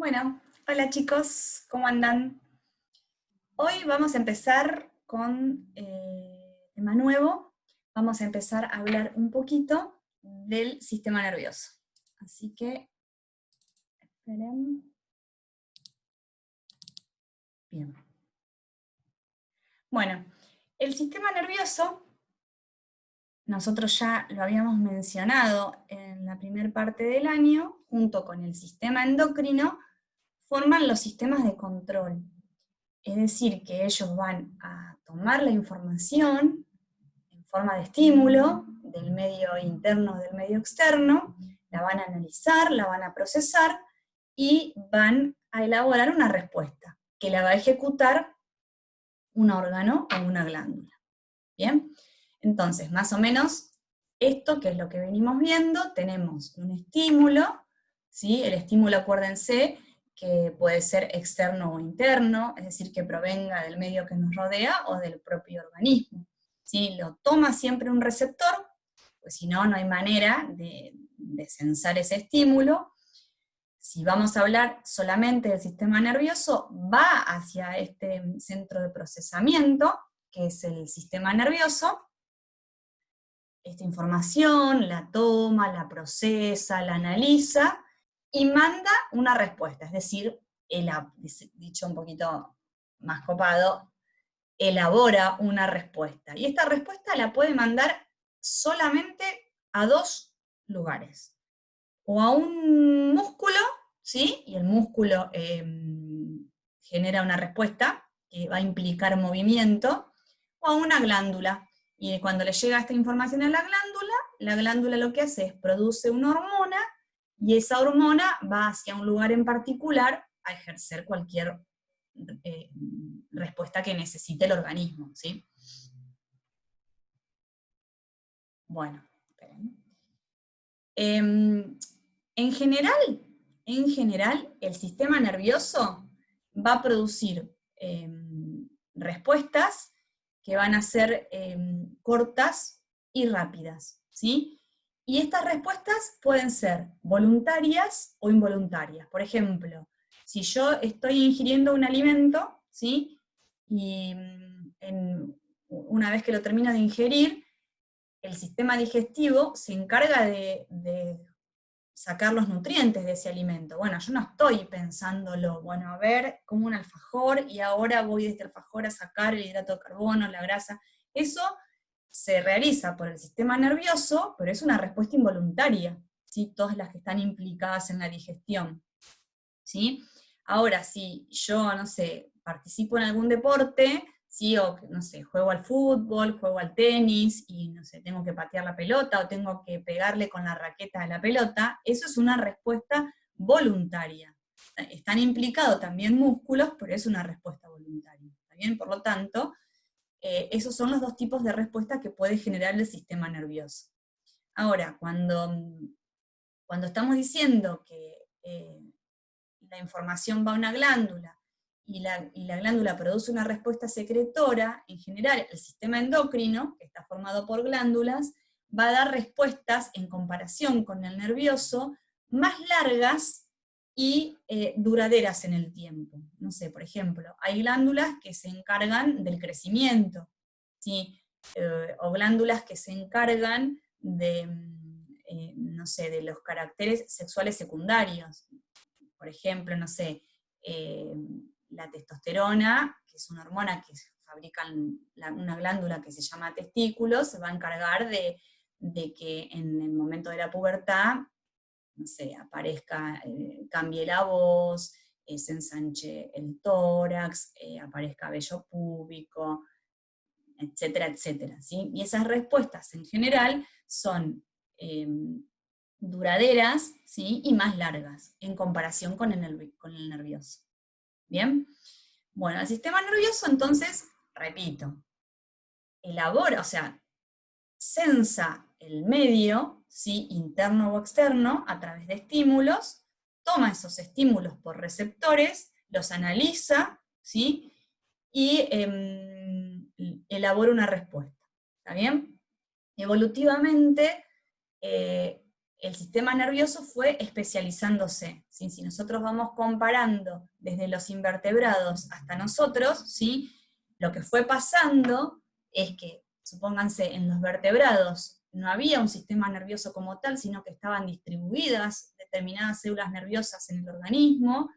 Bueno, hola chicos, ¿cómo andan? Hoy vamos a empezar con tema nuevo. Vamos a empezar a hablar un poquito del sistema nervioso. Así que, esperen. Bien. Bueno, el sistema nervioso, nosotros ya lo habíamos mencionado en la primera parte del año, junto con el sistema endocrino, forman los sistemas de control. Es decir, que ellos van a tomar la información en forma de estímulo del medio interno o del medio externo, la van a analizar, la van a procesar y van a elaborar una respuesta que la va a ejecutar un órgano o una glándula. ¿Bien? Entonces, más o menos, esto que es lo que venimos viendo, tenemos un estímulo, ¿sí? El estímulo, acuérdense, que puede ser externo o interno, es decir, que provenga del medio que nos rodea o del propio organismo. ¿Sí? Lo toma siempre un receptor, pues si no, no hay manera de sensar ese estímulo. Si vamos a hablar solamente del sistema nervioso, va hacia este centro de procesamiento, que es el sistema nervioso. Esta información la toma, la procesa, la analiza, y manda una respuesta, es decir, dicho un poquito más copado, elabora una respuesta. Y esta respuesta la puede mandar solamente a dos lugares. O a un músculo, ¿sí? Y el músculo genera una respuesta que va a implicar movimiento, o a una glándula. Y cuando le llega esta información a la glándula lo que hace es produce una hormona, y esa hormona va hacia un lugar en particular a ejercer cualquier eh, respuesta que necesite el organismo, ¿sí? Bueno, esperen. En general, el sistema nervioso va a producir respuestas que van a ser cortas y rápidas, ¿sí? Y estas respuestas pueden ser voluntarias o involuntarias. Por ejemplo, si yo estoy ingiriendo un alimento, ¿sí? Y una vez que lo termino de ingerir, el sistema digestivo se encarga de sacar los nutrientes de ese alimento. Bueno, yo no estoy pensándolo, bueno, a ver, como un alfajor, y ahora voy de este alfajor a sacar el hidrato de carbono, la grasa. Eso se realiza por el sistema nervioso, pero es una respuesta involuntaria, ¿sí? Todas las que están implicadas en la digestión, ¿sí? Ahora, si yo, no sé, participo en algún deporte, ¿sí? O, no sé, juego al fútbol, juego al tenis, y, no sé, tengo que patear la pelota, o tengo que pegarle con la raqueta a la pelota, eso es una respuesta voluntaria. Están implicados también músculos, pero es una respuesta voluntaria, ¿está bien? Por lo tanto, esos son los dos tipos de respuestas que puede generar el sistema nervioso. Ahora, cuando estamos diciendo que la información va a una glándula, y la glándula produce una respuesta secretora, en general el sistema endocrino, que está formado por glándulas, va a dar respuestas en comparación con el nervioso más largas y duraderas en el tiempo. No sé, por ejemplo, hay glándulas que se encargan del crecimiento, ¿sí? O glándulas que se encargan de, no sé, de los caracteres sexuales secundarios. Por ejemplo, no sé, la testosterona, que es una hormona que fabrican una glándula que se llama testículo, se va a encargar de que en el momento de la pubertad, no sé, aparezca, cambie la voz, se ensanche el tórax, aparezca vello púbico, etcétera, etcétera, ¿sí? Y esas respuestas en general son duraderas, ¿sí? Y más largas en comparación con el nervioso. ¿Bien? Bueno, el sistema nervioso, entonces, repito, elabora, o sea, sensa el medio, ¿sí? Interno o externo, a través de estímulos, toma esos estímulos por receptores, los analiza, ¿sí? Y elabora una respuesta. ¿Está bien? Evolutivamente, el sistema nervioso fue especializándose, ¿sí? Si nosotros vamos comparando desde los invertebrados hasta nosotros, ¿sí? Lo que fue pasando es que, supónganse, en los vertebrados no había un sistema nervioso como tal, sino que estaban distribuidas determinadas células nerviosas en el organismo,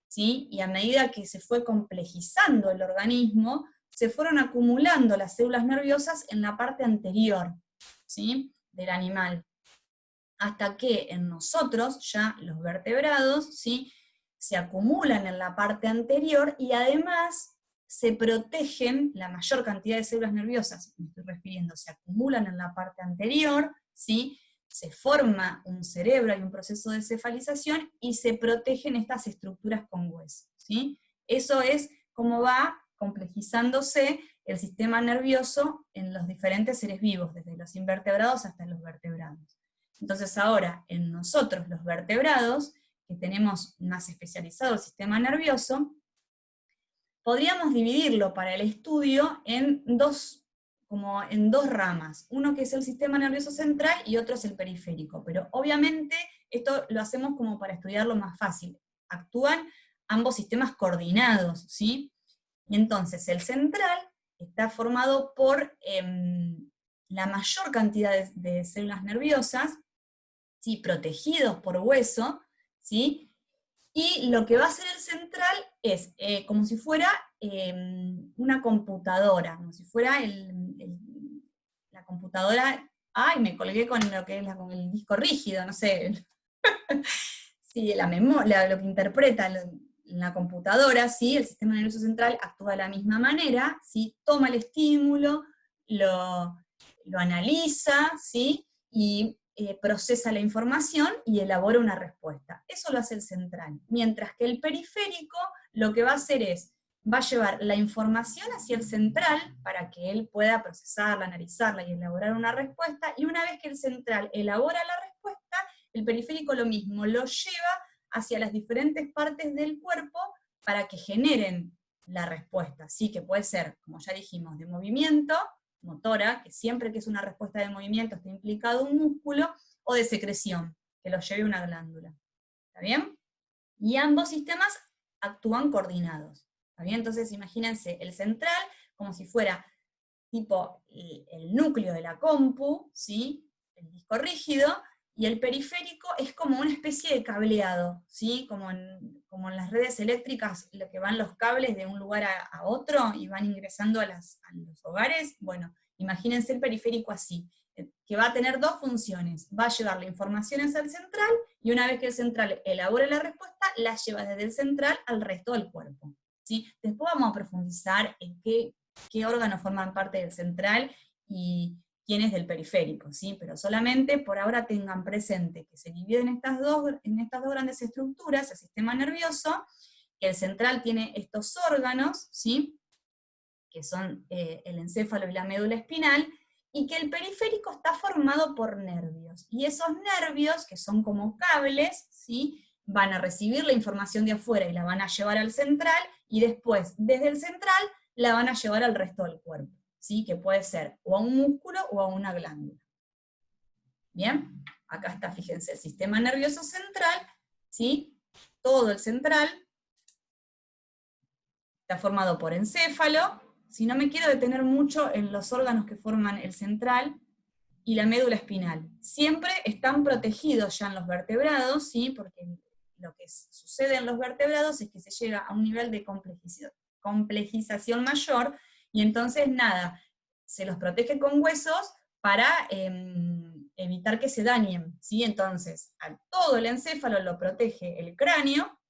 ¿sí? Y a medida que se fue complejizando el organismo, se fueron acumulando las células nerviosas en la parte anterior, ¿sí? Del animal. Hasta que en nosotros, ya los vertebrados, ¿sí? Se acumulan en la parte anterior y además se protegen, la mayor cantidad de células nerviosas, me estoy refiriendo, se acumulan en la parte anterior, ¿sí? Se forma un cerebro, hay un proceso de cefalización y se protegen estas estructuras con hueso, ¿sí? Eso es cómo va complejizándose el sistema nervioso en los diferentes seres vivos, desde los invertebrados hasta los vertebrados. Entonces ahora, en nosotros los vertebrados, que tenemos más especializado el sistema nervioso, podríamos dividirlo para el estudio en dos ramas. Uno que es el sistema nervioso central y otro es el periférico. Pero obviamente esto lo hacemos como para estudiarlo más fácil. Actúan ambos sistemas coordinados, ¿sí? Y entonces el central está formado por la mayor cantidad de células nerviosas, ¿sí? Protegidos por hueso, ¿sí? Y lo que va a hacer el central es como si fuera una computadora, como si fuera la computadora. Ay, me colgué con lo que es con el disco rígido, no sé. Sí, la memoria, lo que interpreta la computadora, ¿sí? El sistema nervioso central actúa de la misma manera, ¿sí? Toma el estímulo, lo analiza, ¿sí? Y procesa la información y elabora una respuesta. Eso lo hace el central. Mientras que el periférico lo que va a hacer es, va a llevar la información hacia el central para que él pueda procesarla, analizarla y elaborar una respuesta, y una vez que el central elabora la respuesta, el periférico lo mismo, lo lleva hacia las diferentes partes del cuerpo para que generen la respuesta, ¿sí? Que puede ser, como ya dijimos, de movimiento, motora, que siempre que es una respuesta de movimiento está implicado un músculo, o de secreción, que lo lleve una glándula. ¿Está bien? Y ambos sistemas actúan coordinados. ¿Está bien? Entonces imagínense el central como si fuera tipo el núcleo de la compu, ¿sí? El disco rígido, y el periférico es como una especie de cableado, ¿sí? Como en las redes eléctricas, lo que van los cables de un lugar a otro y van ingresando a los hogares. Bueno, imagínense el periférico así, que va a tener dos funciones. Va a llevar la información hacia el central, y una vez que el central elabore la respuesta, la lleva desde el central al resto del cuerpo, ¿sí? Después vamos a profundizar en qué órganos forman parte del central y quiénes del periférico, ¿sí? Pero solamente por ahora tengan presente que se dividen en estas dos grandes estructuras, el sistema nervioso, que el central tiene estos órganos, ¿sí? Que son el encéfalo y la médula espinal, y que el periférico está formado por nervios. Y esos nervios, que son como cables, ¿sí? Van a recibir la información de afuera y la van a llevar al central, y después, desde el central, la van a llevar al resto del cuerpo, ¿sí? Que puede ser o a un músculo o a una glándula. Bien, acá está, fíjense, el sistema nervioso central, ¿sí? Todo el central está formado por encéfalo. Si no me quiero detener mucho en los órganos que forman el central y la médula espinal. Siempre están protegidos ya en los vertebrados, ¿sí? Porque lo que sucede en los vertebrados es que se llega a un nivel de complejización mayor, y entonces nada, se los protege con huesos para evitar que se dañen, ¿sí? Entonces, a todo el encéfalo lo protege el cráneo,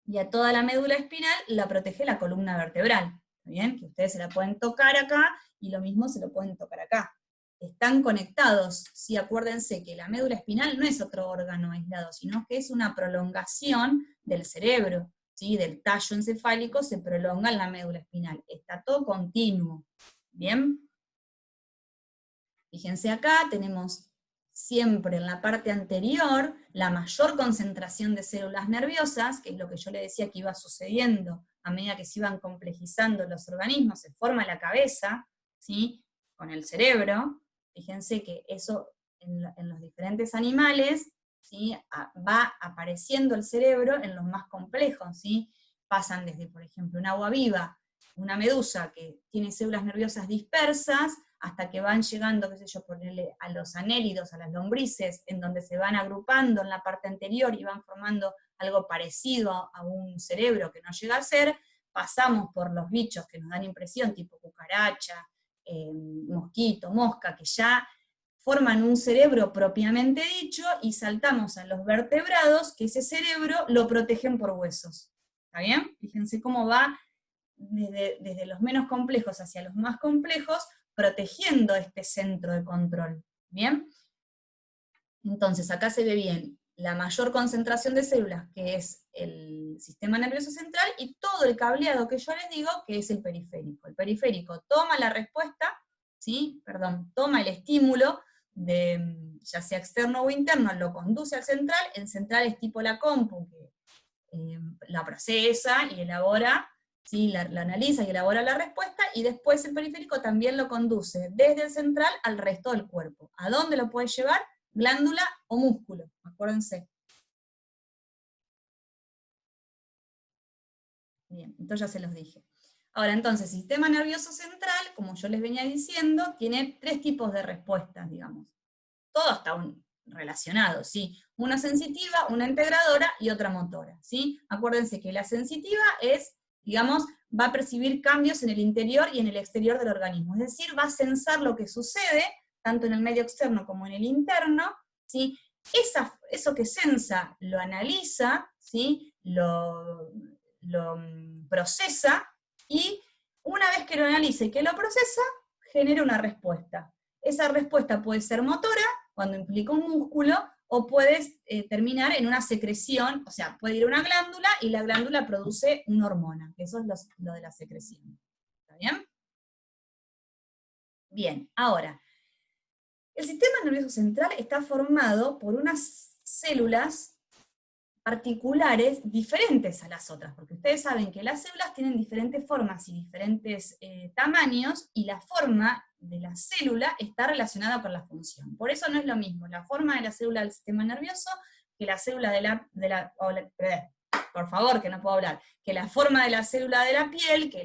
y a toda la médula espinal la protege la columna vertebral. ¿Está bien? Que ustedes se la pueden tocar acá, y lo mismo se lo pueden tocar acá. Están conectados, sí, acuérdense que la médula espinal no es otro órgano aislado, sino que es una prolongación del cerebro, ¿sí? Del tallo encefálico se prolonga en la médula espinal. Está todo continuo. ¿Bien? Fíjense acá, tenemos siempre en la parte anterior la mayor concentración de células nerviosas, que es lo que yo le decía que iba sucediendo a medida que se iban complejizando los organismos, se forma la cabeza, ¿sí? Con el cerebro. Fíjense que eso en los diferentes animales ¿sí? Va apareciendo el cerebro en los más complejos, ¿sí? Pasan desde, por ejemplo, un agua viva, una medusa que tiene células nerviosas dispersas, hasta que van llegando, qué sé yo, ponerle a los anélidos, a las lombrices, en donde se van agrupando en la parte anterior y van formando algo parecido a un cerebro que no llega a ser. Pasamos por los bichos que nos dan impresión, tipo cucaracha, mosquito, mosca, que ya forman un cerebro propiamente dicho, y saltamos a los vertebrados, que ese cerebro lo protegen por huesos. ¿Está bien? Fíjense cómo va desde los menos complejos hacia los más complejos, protegiendo este centro de control. ¿Bien? Entonces, acá se ve bien la mayor concentración de células, que es el sistema nervioso central, y todo el cableado que yo les digo, que es el periférico. El periférico toma la respuesta, ¿sí? Perdón, toma el estímulo, ya sea externo o interno, lo conduce al central. El central es tipo la compu, que la procesa y elabora, ¿sí? la analiza y elabora la respuesta, y después el periférico también lo conduce desde el central al resto del cuerpo. ¿A dónde lo puede llevar? Glándula o músculo, acuérdense. Bien, entonces ya se los dije. Ahora, entonces, sistema nervioso central, como yo les venía diciendo, tiene 3 tipos de respuestas, digamos. Todo está relacionado, ¿sí? Una sensitiva, una integradora y otra motora, ¿sí? Acuérdense que la sensitiva es, digamos, va a percibir cambios en el interior y en el exterior del organismo, es decir, va a sensar lo que sucede, tanto en el medio externo como en el interno, ¿sí? Eso que sensa lo analiza, ¿sí? Lo procesa, y una vez que lo analiza y que lo procesa, genera una respuesta. Esa respuesta puede ser motora, cuando implica un músculo, o puede terminar en una secreción, o sea, puede ir a una glándula y la glándula produce una hormona, que eso es lo de la secreción. ¿Está bien? Bien, ahora, el sistema nervioso central está formado por unas células particulares diferentes a las otras, porque ustedes saben que las células tienen diferentes formas y diferentes tamaños, y la forma de la célula está relacionada con la función. Por eso no es lo mismo la forma de la célula del sistema nervioso que la célula por favor, que no puedo hablar, que la forma de la célula de la piel, que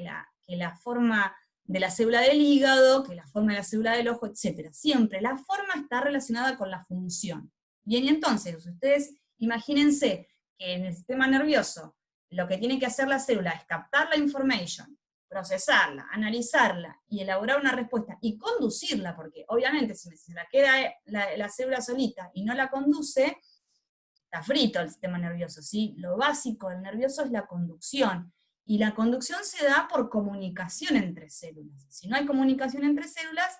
la forma de la célula del hígado, que la forma de la célula del ojo, etc. Siempre la forma está relacionada con la función. Bien, y entonces, ustedes imagínense que en el sistema nervioso lo que tiene que hacer la célula es captar la information, procesarla, analizarla y elaborar una respuesta y conducirla, porque obviamente si se la queda la célula solita y no la conduce, está frito el sistema nervioso, ¿sí? Lo básico del nervioso es la conducción, y la conducción se da por comunicación entre células. Si no hay comunicación entre células,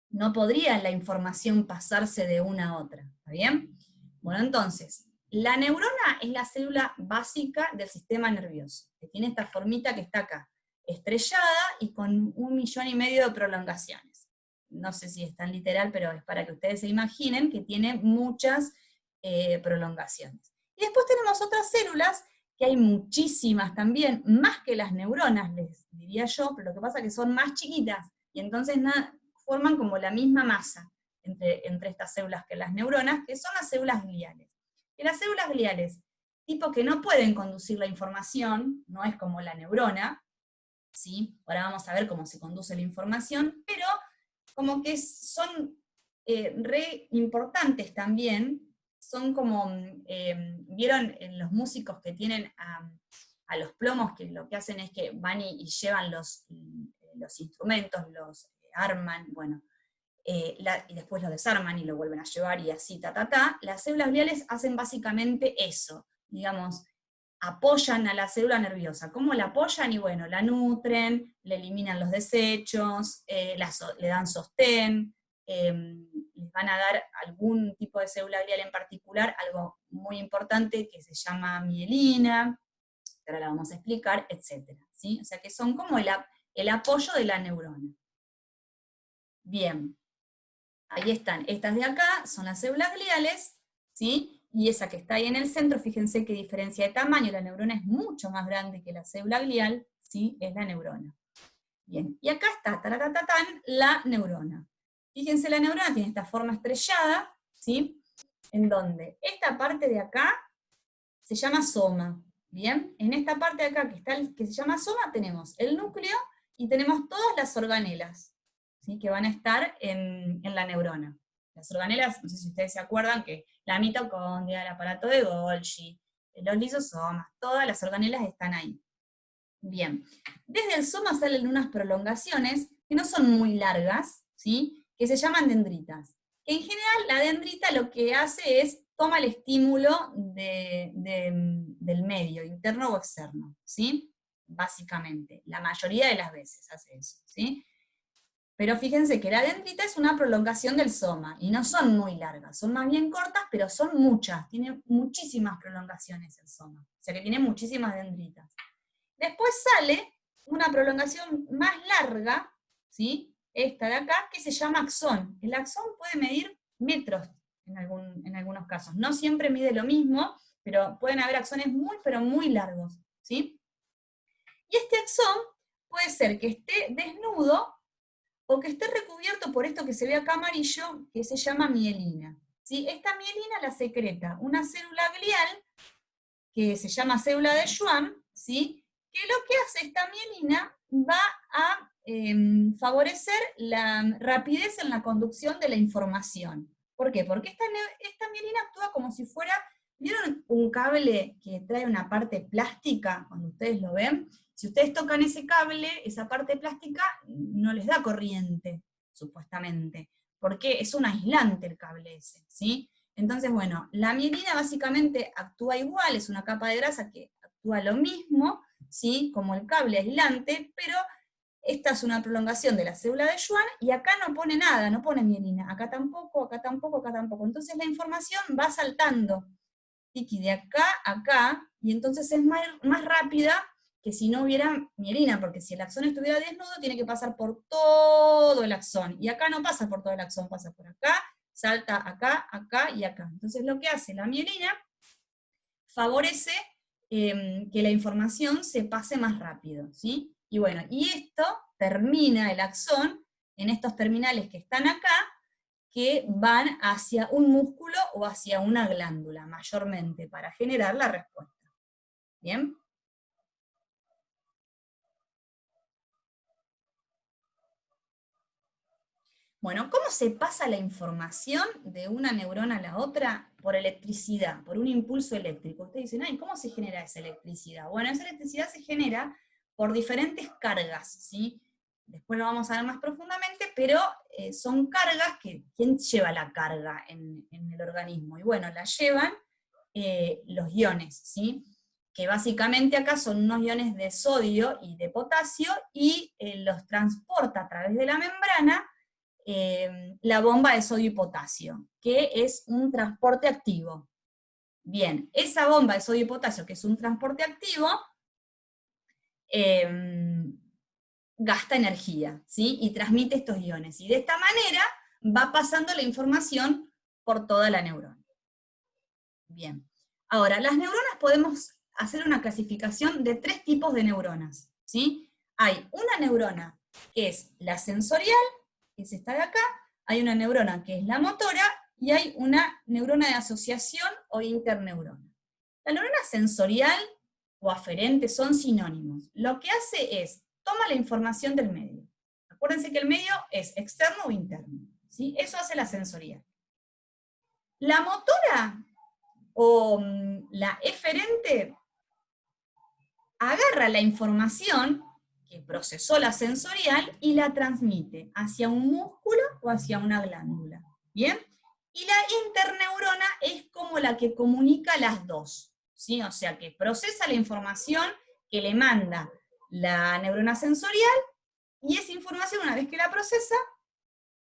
no podría la información pasarse de una a otra, ¿está bien? Bueno, entonces, la neurona es la célula básica del sistema nervioso, que tiene esta formita que está acá, estrellada y con 1,5 millones de prolongaciones. No sé si es tan literal, pero es para que ustedes se imaginen que tiene muchas prolongaciones. Y después tenemos otras células, que hay muchísimas también, más que las neuronas, les diría yo, pero lo que pasa es que son más chiquitas, y entonces forman como la misma masa entre estas células que las neuronas, que son las células gliales. Y las células gliales, tipo que no pueden conducir la información, no es como la neurona, ¿sí? Ahora vamos a ver cómo se conduce la información, pero como que son re importantes también, son como, ¿vieron en los músicos que tienen a los plomos, que lo que hacen es que van y llevan los instrumentos, los arman, bueno, y después lo desarman y lo vuelven a llevar y así, Las células gliales hacen básicamente eso, digamos, apoyan a la célula nerviosa. ¿Cómo la apoyan? Y bueno, la nutren, le eliminan los desechos, le dan sostén, les van a dar algún tipo de célula glial en particular, algo muy importante que se llama mielina, que ahora la vamos a explicar, etc. ¿Sí? O sea que son como el apoyo de la neurona. Bien, ahí están. Estas de acá son las células gliales, ¿sí? Y esa que está ahí en el centro, fíjense qué diferencia de tamaño, la neurona es mucho más grande que la célula glial, ¿sí? Es la neurona. Bien, y acá está, la neurona. Fíjense, la neurona tiene esta forma estrellada, ¿sí? en donde esta parte de acá se llama soma, ¿bien? En esta parte de acá que se llama soma tenemos el núcleo y tenemos todas las organelas, ¿sí? Que van a estar en la neurona. Las organelas, no sé si ustedes se acuerdan, que la mitocondria, el aparato de Golgi, los lisosomas, todas las organelas están ahí. Bien, desde el soma salen unas prolongaciones que no son muy largas, ¿sí? Que se llaman dendritas. Que en general la dendrita lo que hace es toma el estímulo del medio, interno o externo, ¿sí? Básicamente, la mayoría de las veces hace eso, ¿sí? Pero fíjense que la dendrita es una prolongación del soma, y no son muy largas, son más bien cortas, pero son muchas, tiene muchísimas prolongaciones el soma, o sea que tiene muchísimas dendritas. Después sale una prolongación más larga, ¿sí? Esta de acá, que se llama axón. El axón puede medir metros en algunos casos. No siempre mide lo mismo, pero pueden haber axones muy, pero muy largos, ¿sí? Y este axón puede ser que esté desnudo o que esté recubierto por esto que se ve acá amarillo, que se llama mielina, ¿sí? Esta mielina la secreta una célula glial, que se llama célula de Schwann, ¿sí? Que lo que hace esta mielina va a favorecer la rapidez en la conducción de la información. ¿Por qué? Porque esta mielina actúa como si fuera, ¿vieron un cable que trae una parte plástica, cuando ustedes lo ven? Si ustedes tocan ese cable, esa parte plástica no les da corriente, supuestamente, porque es un aislante el cable ese, ¿sí? Entonces, bueno, la mielina básicamente actúa igual, es una capa de grasa que actúa lo mismo, ¿sí? Como el cable aislante, pero esta es una prolongación de la célula de Schwann, y acá no pone nada, no pone mielina, acá tampoco, acá tampoco, acá tampoco. Entonces la información va saltando, tiki, de acá a acá, y entonces es más rápida que si no hubiera mielina, porque si el axón estuviera desnudo, tiene que pasar por todo el axón, y acá no pasa por todo el axón, pasa por acá, salta acá, acá y acá. Entonces lo que hace la mielina favorece que la información se pase más rápido, ¿sí? Y bueno, y esto termina el axón en estos terminales que están acá, que van hacia un músculo o hacia una glándula, mayormente, para generar la respuesta. ¿Bien? Bueno, ¿cómo se pasa la información de una neurona a la otra? Por electricidad, por un impulso eléctrico. Ustedes dicen, ay, ¿cómo se genera esa electricidad? Bueno, esa electricidad se genera por diferentes cargas, ¿sí? Después lo vamos a ver más profundamente, pero son cargas que, ¿quién lleva la carga en el organismo? Y bueno, la llevan los iones, ¿sí? Que básicamente acá son unos iones de sodio y de potasio, y los transporta a través de la membrana la bomba de sodio y potasio, que es un transporte activo. Bien, esa bomba de sodio y potasio, que es un transporte activo, gasta energía, ¿sí? Y transmite estos iones. Y de esta manera va pasando la información por toda la neurona. Bien. Ahora, las neuronas podemos hacer una clasificación de 3 tipos de neuronas, ¿sí? Hay una neurona que es la sensorial, que es esta de acá, hay una neurona que es la motora, y hay una neurona de asociación o interneurona. La neurona sensorial o aferente son sinónimos. Lo que hace es, toma la información del medio. Acuérdense que el medio es externo o interno, ¿sí? Eso hace la sensorial. La motora o la eferente agarra la información que procesó la sensorial y la transmite hacia un músculo o hacia una glándula. ¿Bien? Y la interneurona es como la que comunica las dos, ¿sí? O sea, que procesa la información que le manda la neurona sensorial, y esa información, una vez que la procesa,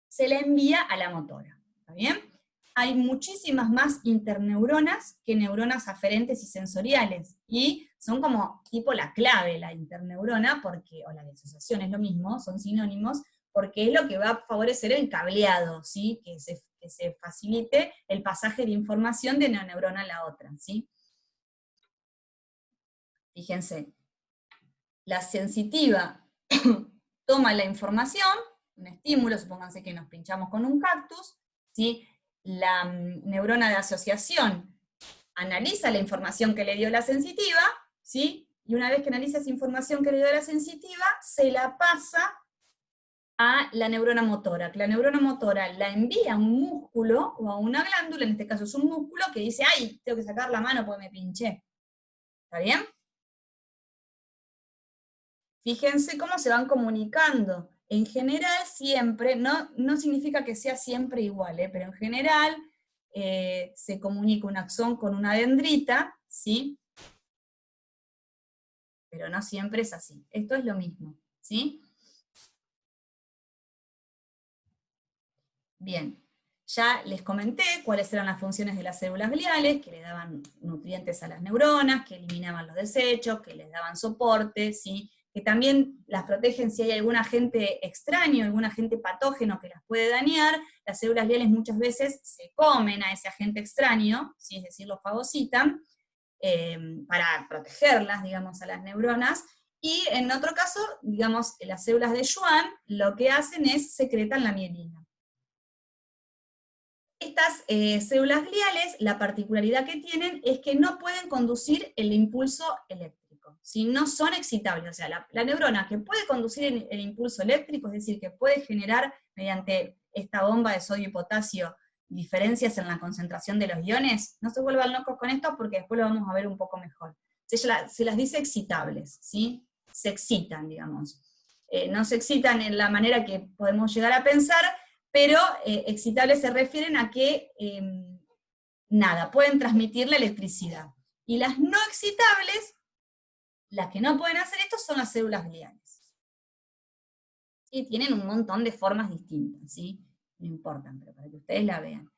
se la envía a la motora. ¿Está bien? Hay muchísimas más interneuronas que neuronas aferentes y sensoriales, y son como tipo la clave, la interneurona, porque, o la disociación es lo mismo, son sinónimos, porque es lo que va a favorecer el cableado, ¿sí? Que se facilite el pasaje de información de una neurona a la otra, ¿sí? Fíjense, la sensitiva toma la información, un estímulo, supónganse que nos pinchamos con un cactus, ¿sí? la neurona de asociación analiza la información que le dio la sensitiva, ¿sí? Y una vez que analiza esa información que le dio la sensitiva, se la pasa a la neurona motora, que la neurona motora la envía a un músculo o a una glándula, en este caso es un músculo, que dice, ¡ay, tengo que sacar la mano porque me pinché! ¿Está bien? Fíjense cómo se van comunicando. En general siempre, no significa que sea siempre igual, pero en general se comunica un axón con una dendrita, ¿sí? Pero no siempre es así. Esto es lo mismo, ¿sí? Bien, ya les comenté cuáles eran las funciones de las células gliales, que le daban nutrientes a las neuronas, que eliminaban los desechos, que les daban soporte, ¿sí? Que también las protegen si hay algún agente extraño, algún agente patógeno que las puede dañar. Las células gliales muchas veces se comen a ese agente extraño, ¿sí? Es decir, lo fagocitan, para protegerlas, digamos, a las neuronas. Y en otro caso, digamos, las células de Schwann lo que hacen es secretan la mielina. Estas células gliales, la particularidad que tienen es que no pueden conducir el impulso eléctrico, si no son excitables. O sea, la neurona que puede conducir el impulso eléctrico, es decir, que puede generar mediante esta bomba de sodio y potasio diferencias en la concentración de los iones, no se vuelvan locos con esto porque después lo vamos a ver un poco mejor. Se las dice excitables, ¿sí? Se excitan, digamos. No se excitan en la manera que podemos llegar a pensar, pero excitables se refieren a que, nada, pueden transmitir la electricidad. Y las no excitables, las que no pueden hacer esto, son las células gliales. Y tienen un montón de formas distintas, ¿sí? No importan, pero para que ustedes la vean.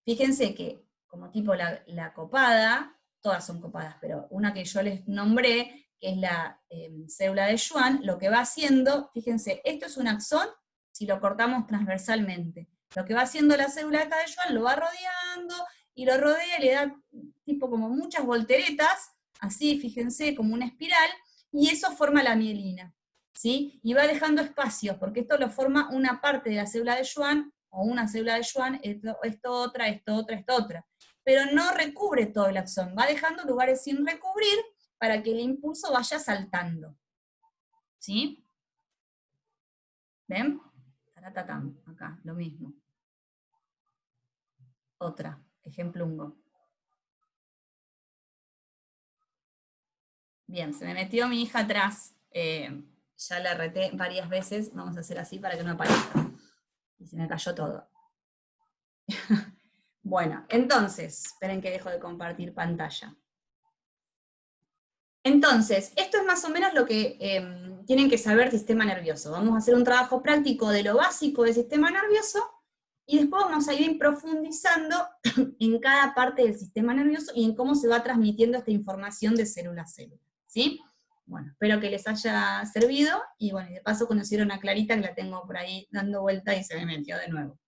Fíjense que, como tipo la copada, todas son copadas, pero una que yo les nombré, que es la célula de Schwann, lo que va haciendo, fíjense, esto es un axón, si lo cortamos transversalmente. Lo que va haciendo la célula esta de Schwann, lo va rodeando, y lo rodea, le da tipo como muchas volteretas, así, fíjense, como una espiral, y eso forma la mielina, ¿sí? Y va dejando espacios, porque esto lo forma una parte de la célula de Schwann, o una célula de Schwann, esto otra, esto otra, esto otra. Pero no recubre todo el axón, va dejando lugares sin recubrir para que el impulso vaya saltando. ¿Sí? ¿Ven? Taratatán, acá, lo mismo. Otra, ejemplo hungo. Bien, se me metió mi hija atrás. Ya la reté varias veces. Vamos a hacer así para que no aparezca. Y se me cayó todo. Bueno, entonces, esperen que dejo de compartir pantalla. Entonces, esto es más o menos lo que tienen que saber del sistema nervioso. Vamos a hacer un trabajo práctico de lo básico del sistema nervioso, y después vamos a ir profundizando en cada parte del sistema nervioso y en cómo se va transmitiendo esta información de célula a célula, ¿sí? Bueno, espero que les haya servido, y bueno, de paso conocieron a Clarita, que la tengo por ahí dando vuelta y se me metió de nuevo.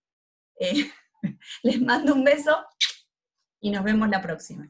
Les mando un beso, y nos vemos la próxima.